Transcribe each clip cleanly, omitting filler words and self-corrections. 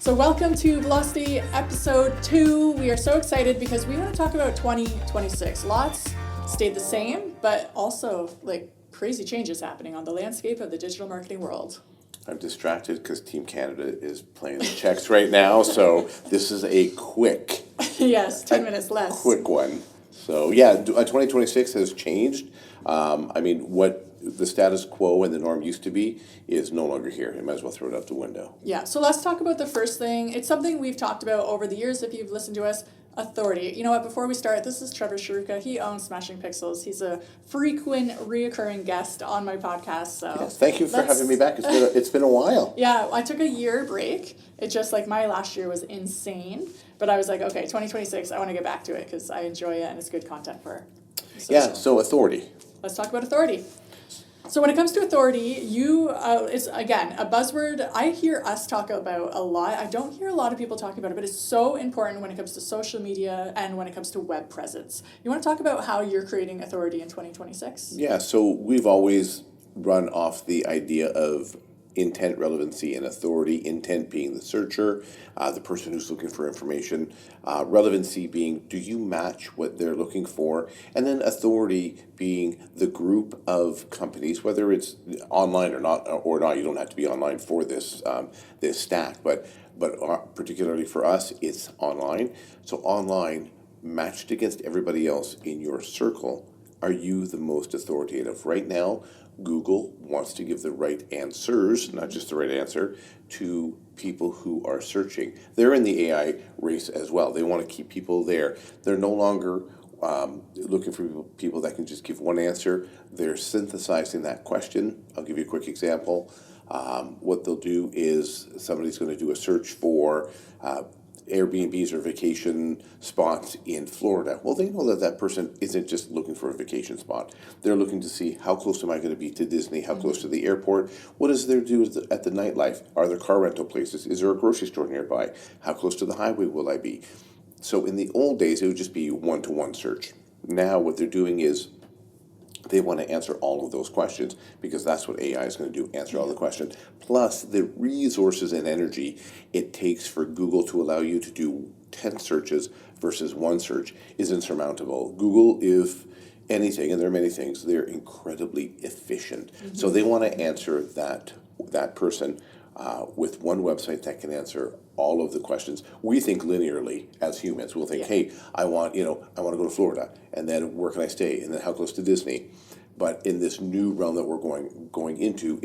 So welcome to Velocity episode 2. We are so excited because we want to talk about 2026. Lots stayed the same, but also like crazy changes happening on the landscape of the digital marketing world. I'm distracted because Team Canada is playing the checks right now, so this is a quick... Yes, 10 minutes less. Quick one. So yeah, 2026 has changed. What the status quo and the norm used to be is no longer here. You might as well throw it out the window. Yeah, so let's talk about the first thing. It's something we've talked about over the years if you've listened to us. Authority. You know what, before we start, this is Trevor Cherewka. He owns Smashing Pixels. He's a frequent, reoccurring guest on my podcast. So yes, thank you for having me back. It's been a while. Yeah, I took a year break. It just like my last year was insane. But I was like, okay, 2026, I want to get back to it because I enjoy it and it's good content for So authority. Let's talk about authority. So when it comes to authority, it's, again, a buzzword I hear us talk about a lot. I don't hear a lot of people talking about it, but it's so important when it comes to social media and when it comes to web presence. You want to talk about how you're creating authority in 2026? Yeah, so we've always run off the idea of intent, relevancy, and authority. Intent being the searcher, the person who's looking for information. Relevancy being, do you match what they're looking for? And then authority being the group of companies, whether it's online or not. You don't have to be online for this this stack, but particularly for us, it's online. So online, matched against everybody else in your circle, are you the most authoritative? Right now, Google wants to give the right answers, not just the right answer, to people who are searching. They're in the AI race as well. They want to keep people there. They're no longer looking for people that can just give one answer. They're synthesizing that question. I'll give you a quick example. What they'll do is somebody's going to do a search for Airbnbs or vacation spots in Florida. Well, they know that person isn't just looking for a vacation spot. They're looking to see how close am I going to be to Disney, how close to the airport, what does there do at the nightlife, are there car rental places, is there a grocery store nearby, how close to the highway will I be? So in the old days, it would just be one-to-one search. Now what they're doing is they want to answer all of those questions because that's what AI is going to do, answer all the questions. Plus, the resources and energy it takes for Google to allow you to do 10 searches versus one search is insurmountable. Google, if anything, and there are many things, they're incredibly efficient. Mm-hmm. So they want to answer that person with one website that can answer all of the questions. We think linearly as humans. We'll think, hey, I want to go to Florida, and then where can I stay, and then how close to Disney. But in this new realm that we're going into,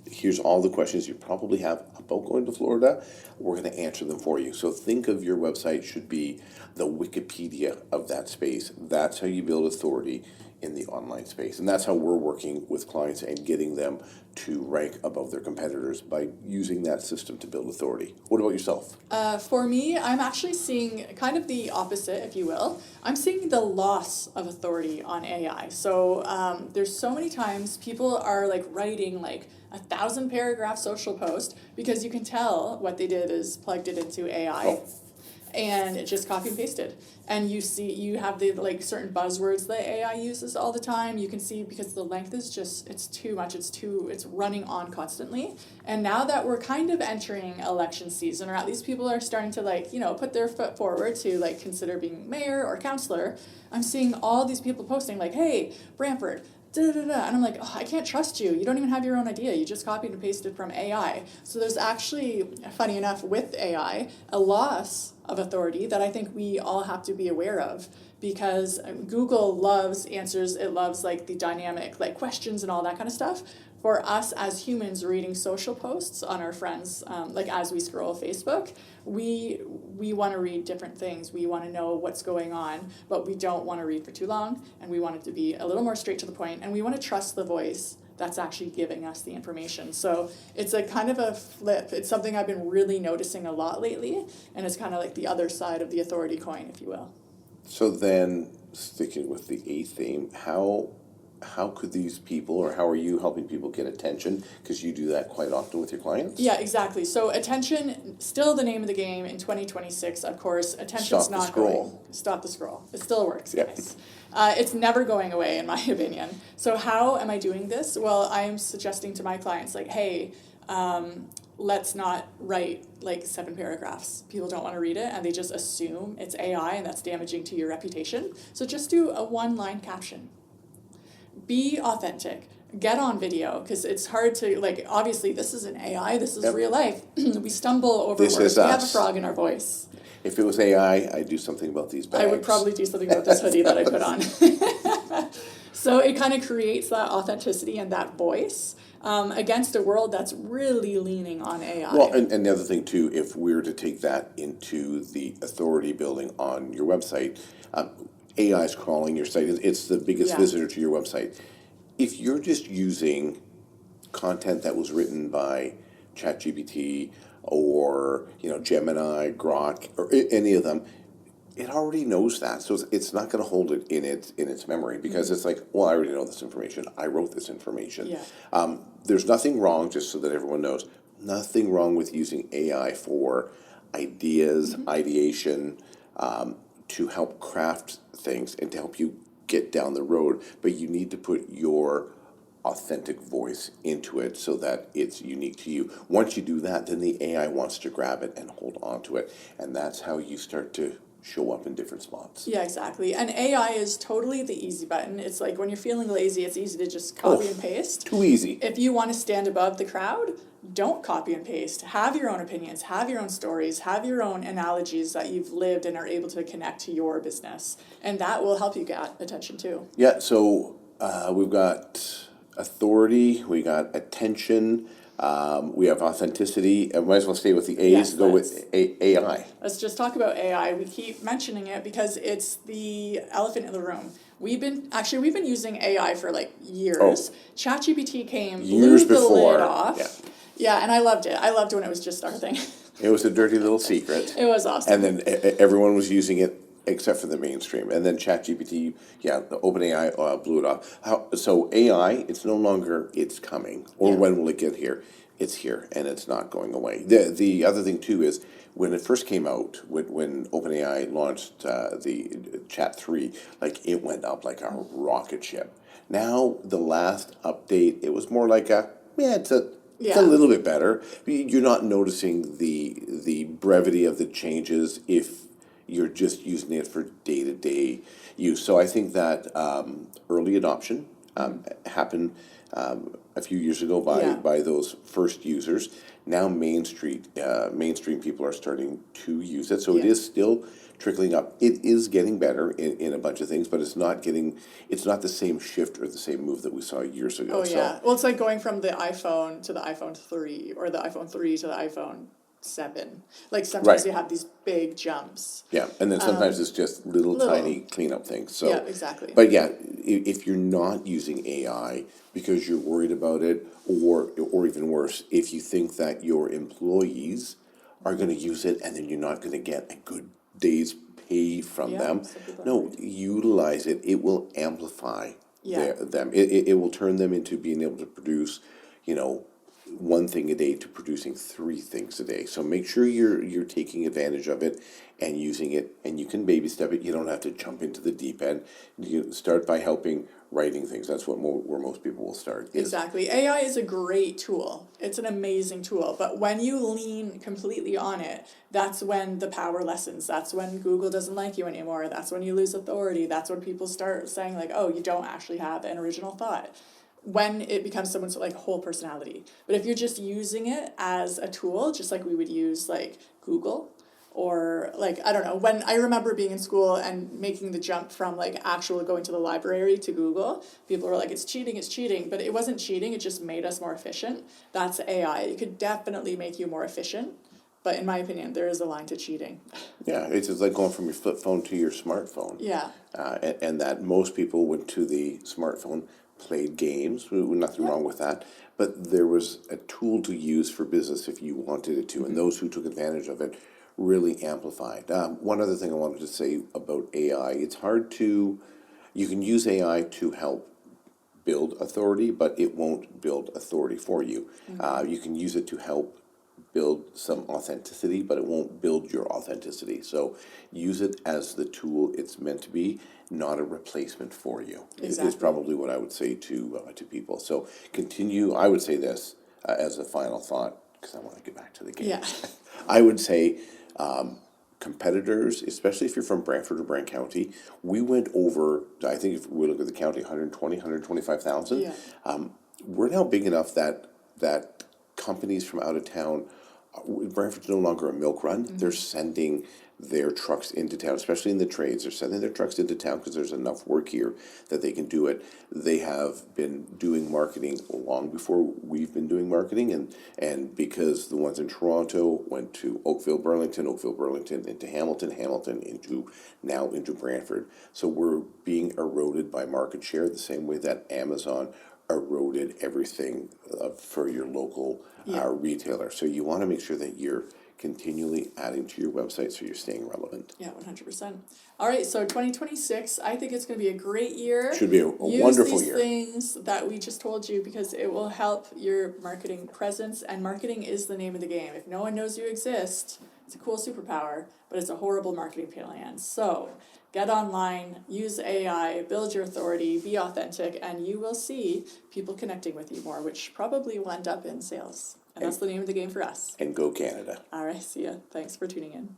here's all the questions you probably have about going to Florida. We're going to answer them for you. So think of your website should be the Wikipedia of that space. That's how you build authority in the online space. And that's how we're working with clients and getting them to rank above their competitors by using that system to build authority. What about yourself? For me, I'm actually seeing kind of the opposite, if you will. I'm seeing the loss of authority on AI. So there's so many times people are like writing like 1,000-paragraph social post because you can tell what they did is plugged it into AI. And it just copy and pasted. And you have the like certain buzzwords that AI uses all the time. You can see because the length is it's too much. It's running on constantly. And now that we're kind of entering election season, or at least people are starting to put their foot forward to like consider being mayor or councillor, I'm seeing all these people posting like, hey, Brantford, and I'm like, I can't trust you. You don't even have your own idea. You just copied and pasted from AI. So there's actually, funny enough, with AI, a loss of authority that I think we all have to be aware of because Google loves answers. It loves like the dynamic like questions and all that kind of stuff. For us as humans reading social posts on our friends, like as we scroll Facebook, we want to read different things. We want to know what's going on, but we don't want to read for too long, and we want it to be a little more straight to the point, and we want to trust the voice that's actually giving us the information. So it's a kind of a flip. It's something I've been really noticing a lot lately, and it's kind of like the other side of the authority coin, if you will. So then, sticking with the A theme, how could these people, or how are you helping people get attention? Because you do that quite often with your clients. Yeah, exactly. So attention, still the name of the game in 2026, of course. Attention's not going. Stop the scroll. It still works, guys. It's never going away, in my opinion. So how am I doing this? Well, I'm suggesting to my clients, like, hey, let's not write like 7 paragraphs. People don't want to read it and they just assume it's AI, and that's damaging to your reputation. So just do a 1-line caption. Be authentic. Get on video, because it's hard to, like, obviously this isn't AI, this is Yep. real life. We stumble over This words. is We have a us. frog in our voice. If it was AI, I'd do something about these bags. I would probably do something about this hoodie that I put on. So it kind of creates that authenticity and that voice against a world that's really leaning on AI. Well, and the other thing too, if we were to take that into the authority building on your website, AI is crawling your site. It's the biggest visitor to your website. If you're just using content that was written by ChatGPT or Gemini, Grok, or any of them, it already knows that, so it's not going to hold it in its memory, because it's like, well, I already know this information. I wrote this information. Yeah. There's nothing wrong, just so that everyone knows, nothing wrong with using AI for ideas, ideation, to help craft things and to help you get down the road. But you need to put your authentic voice into it so that it's unique to you. Once you do that, then the AI wants to grab it and hold on to it, and that's how you start to show up in different spots. Yeah, exactly. And AI is totally the easy button. It's like when you're feeling lazy, it's easy to just copy and paste. Too easy. If you want to stand above the crowd, don't copy and paste. Have your own opinions, have your own stories, have your own analogies that you've lived and are able to connect to your business. And that will help you get attention too. Yeah, so we've got authority, we got attention, we have authenticity, and might as well stay with the A's, Yes, go with AI. Let's just talk about AI. We keep mentioning it because it's the elephant in the room. We've been using AI for like years. ChatGPT came, Years blew the before, lid off. Yeah, and I loved it. I loved when it was just starting. It was a dirty little secret. It was awesome. And then everyone was using it except for the mainstream. And then ChatGPT, the OpenAI blew it off. So AI, it's no longer it's coming, or when will it get here? It's here, and it's not going away. The other thing too is, when it first came out, when OpenAI launched the Chat 3, like, it went up like a rocket ship. Now, the last update, it was more like it's a little bit better. You're not noticing the brevity of the changes if you're just using it for day-to-day use. So I think that early adoption happened a few years ago by those first users. Now mainstream people are starting to use it. So it is still trickling up. It is getting better in a bunch of things, but it's not the same shift or the same move that we saw years ago. Oh, yeah. Well, it's like going from the iPhone to the iPhone 3, or the iPhone 3 to the iPhone 7. Like, sometimes you have these big jumps. Yeah, and then sometimes it's just little tiny cleanup things. So, yeah, exactly. But yeah, if you're not using AI because you're worried about it, or even worse, if you think that your employees are going to use it and then you're not going to get a good day's pay from them, no, utilize it. It will amplify them. It will turn them into being able to produce, one thing a day to producing 3 things a day. So make sure you're taking advantage of it and using it, and you can baby step it. You don't have to jump into the deep end. You start by helping writing things. That's where most people will start. Exactly. AI is a great tool. It's an amazing tool. But when you lean completely on it, that's when the power lessens. That's when Google doesn't like you anymore. That's when you lose authority. That's when people start saying, like, oh, you don't actually have an original thought. When it becomes someone's like whole personality. But if you're just using it as a tool, just like we would use like Google, or like, I don't know, when I remember being in school and making the jump from like actual going to the library to Google, people were like, it's cheating, but it wasn't cheating, it just made us more efficient. That's AI. It could definitely make you more efficient, but in my opinion, there is a line to cheating. Yeah, it's just like going from your flip phone to your smartphone. Yeah. And that most people went to the smartphone, played games, nothing wrong with that, but there was a tool to use for business if you wanted it to, and those who took advantage of it really amplified. One other thing I wanted to say about AI, you can use AI to help build authority, but it won't build authority for you. You can use it to help build some authenticity, but it won't build your authenticity. So use it as the tool it's meant to be, not a replacement for you. Exactly. Is probably what I would say to people. So continue. I would say this as a final thought: because I want to get back to the game. Yeah. I would say competitors, especially if you're from Brantford or Brant County, we went over, I think if we look at the county, 120, 125,000. Yeah. We're now big enough that companies from out of town, Brantford's no longer a milk run. They're sending their trucks into town, especially in the trades. They're sending their trucks into town because there's enough work here that they can do it. They have been doing marketing long before we've been doing marketing, and because the ones in Toronto went to Oakville, Burlington into Hamilton, into Brantford. So we're being eroded by market share the same way that Amazon eroded everything for your local retailer. So you want to make sure that you're continually adding to your website so you're staying relevant. Yeah, 100%. All right, so 2026, I think it's going to be a great year. Should be a wonderful year. Use these things that we just told you because it will help your marketing presence, and marketing is the name of the game. If no one knows you exist, it's a cool superpower, but it's a horrible marketing plan. So get online, use AI, build your authority, be authentic, and you will see people connecting with you more, which probably will end up in sales. And that's the name of the game for us. And go Canada. All right, see ya. Thanks for tuning in.